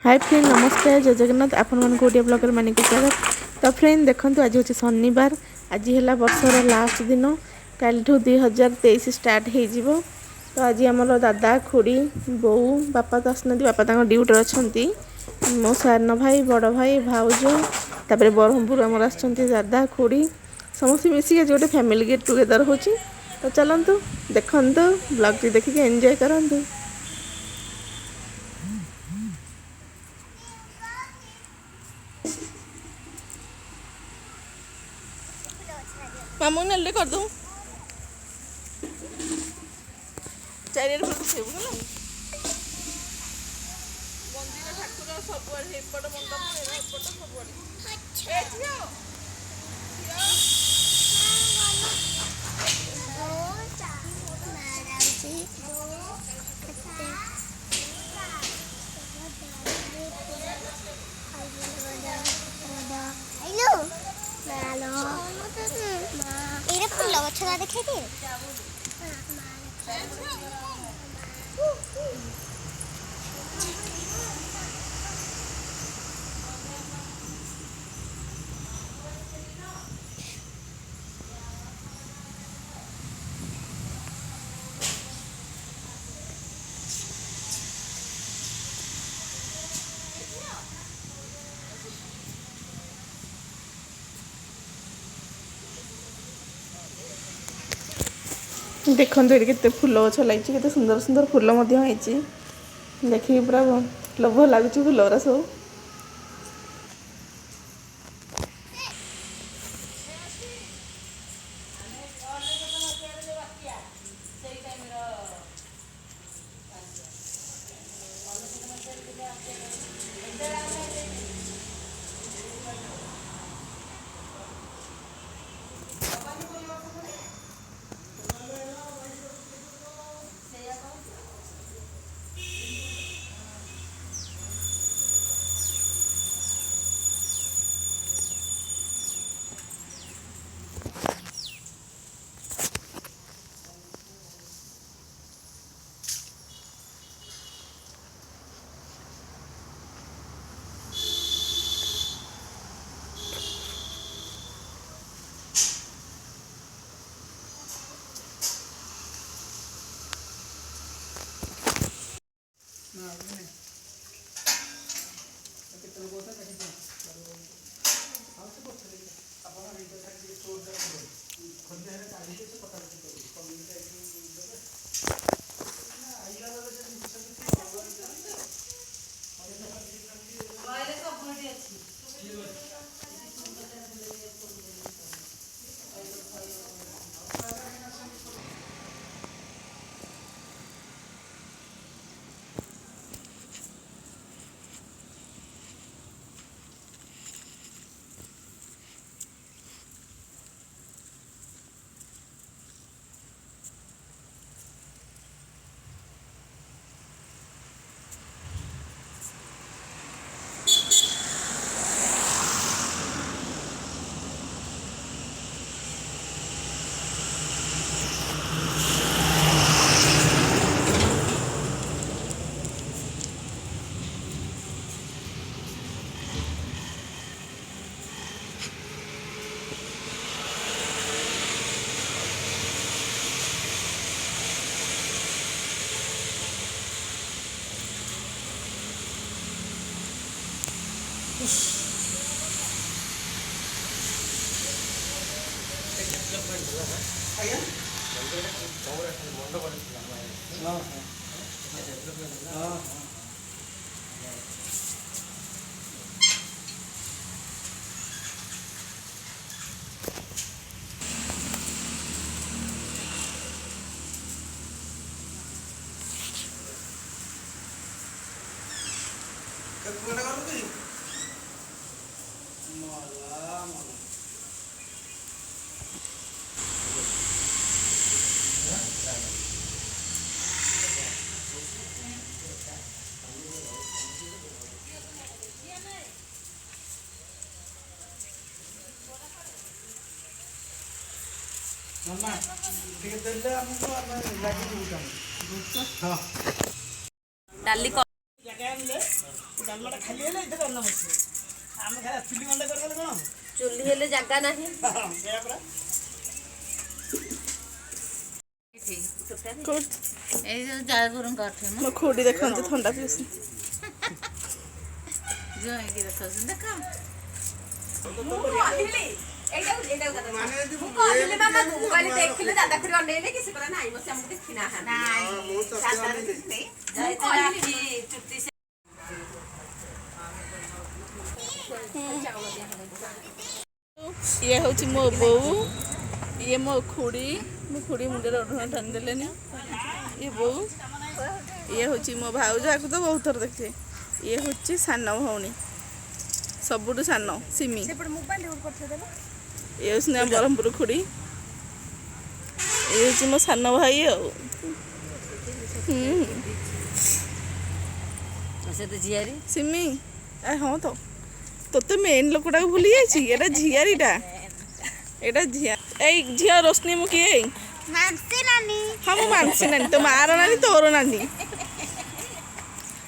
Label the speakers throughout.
Speaker 1: Hi friend नमस्कार जय जगन्नाथ आपण odiavloggermani को स्वागत। तो फ्रेंड देखो आज हूँ शनिवार आज है वर्षर लास्ट दिन कल 2023 स्टार्ट हो। तो आज आमर दादा खुड़ी बो बापा तो आसना बापा ड्यूटी अच्छा मो सान भाई बड़ भाई भाउज तापर ब्रह्मपुर आमर आदा खुड़ी समस्त मिसिक आज गोटे फैमिली गेट टुगेदर हो। तो चलतु देखु ब्लॉग टी देखिए एंजॉय करंतु। मामू नेल्ले कर दूँ चार मंदिर ठाकुर सबुआड़े एपट मंडप एपट सबुआड़े फुल गछरा देखे थे देखो ये केते फूल गछ लगी केते सुंदर सुंदर फूल देखिए पूरा लोभ लगुच फूल सब।
Speaker 2: मामा ठीक देले हमको हम लागी दूँ हां डाली जगह ले ଡାଲମାଟା ଖାଲି ହେଲେ ଏଥିରେ ଅନ୍ନ ବସିବ ଆମେ ଖାଲି ଚୁଲି ମଣ୍ଡା କରିଗଲେ କ'ଣ
Speaker 3: ଚୁଲି ହେଲେ ଜାଗା ନାହିଁ
Speaker 2: ସେଇଆ ପରା
Speaker 3: ଏଇ ଯୋଉ ଜାଗରୁଙ୍କ ଅଠେ
Speaker 1: ମୋ ଖୁଡ଼ି ଦେଖନ୍ତୁ ଥଣ୍ଡା ପିଉଛନ୍ତି
Speaker 3: ଜଇକି ଦେଖାଉଛନ୍ତି ଦେଖ
Speaker 4: ଦେଖିଲେ ଦାଦା ଖୁଡି ଅନେଇଲେ କି ସେ କହିଲା ନାଇଁ ବସି ଆମକୁ ଦେଖି
Speaker 1: ଇଏ ହେଉଛି ମୋ ବୋଉ ଇଏ ମୋ ଖୁଡ଼ି ମୁଣ୍ଡରେ ଓଢ଼ଣା ଟାଣିଦେଲେନି ଇଏ ବୋଉ ଇଏ ହେଉଛି ମୋ ଭାଉଜ ଆକୁ ତ ବହୁତ ଥର ଦେଖିଛେ ଇଏ ହେଉଛି ସାନ ଭଉଣୀ ସବୁଠୁ ସାନ ସିମି ଇଏ ହେଉଛି ବ୍ରହ୍ମପୁର ଖୁଡ଼ି ଇଏ ହେଉଛି ମୋ ସାନ ଭାଇ ଆଉ
Speaker 3: ଝିଆରୀ
Speaker 1: ସିମି ହଁ ତ ତୋତେ ମେନ୍ ଲୋକଟାକୁ ଭୁଲି ଯାଇଛି ଏଇଟା ଝିଆରୀଟା ଏଇଟା ଏଇ ଝିଅ ରୋଶନୀ ମୁଁ କିଏ ହଁ ମୁଁ ମାନସି ନାନୀ ତୋ ମାର ନାନୀ ତୋର ନାନୀ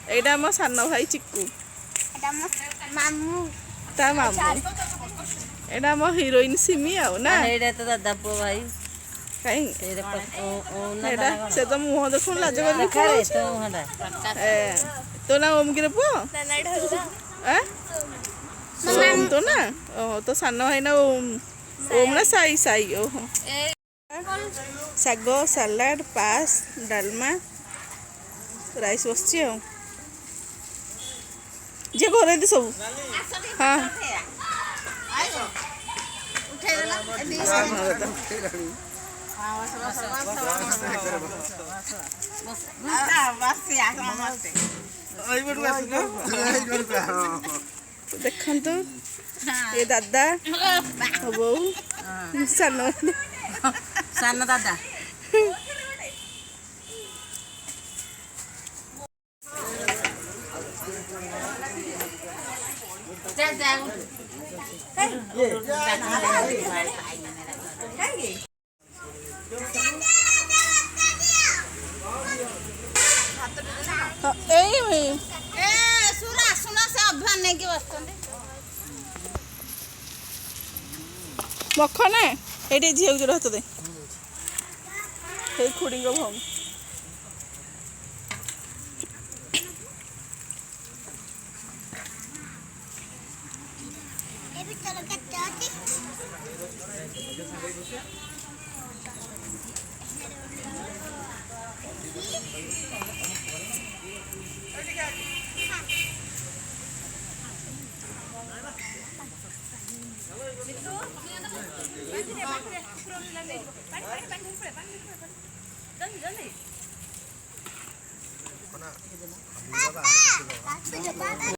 Speaker 1: ଏଇଟା ମୋ ସାନ ଭାଇ ଚିକୁ ତା ମାମୁଁ ଏଇଟା ମୋ ହିରୋଇନ ସିମି ଆଉ ନା
Speaker 3: ଏଇଟା ତ ଦାଦା ପୁଅ ଭାଇ
Speaker 1: କାହିଁ ଏଇଟା ସେ ତ ମୁହଁ ଦେଖୁନ ଲାଜ କରିକି ତୋ ନା ଓମକିର ପୁଅ ଓମ୍ ତ ନା ଓହୋ ତୋ ସାନ ଭାଇ ନା ଓମ୍ ନା ସାଇ ସାଇ ଓହୋ ଶାଗ ସାଲାଡ଼ ପାସ୍ ଡାଲମା ରାଇସ୍ ବସିଛି ଆଉ ଯିଏ ଘରେ ସବୁ ହଁ ଦେଖନ୍ତୁ ଏ ଦାଦା ବୋଉ ସାନ
Speaker 3: ଦାଦା
Speaker 1: ମଖନା ଏଇଠି ଝିଅକୁ ଯୋର ହାତ ଦେ ସେଇ ଖୁଡ଼ିଙ୍କ ଭଉଣୀ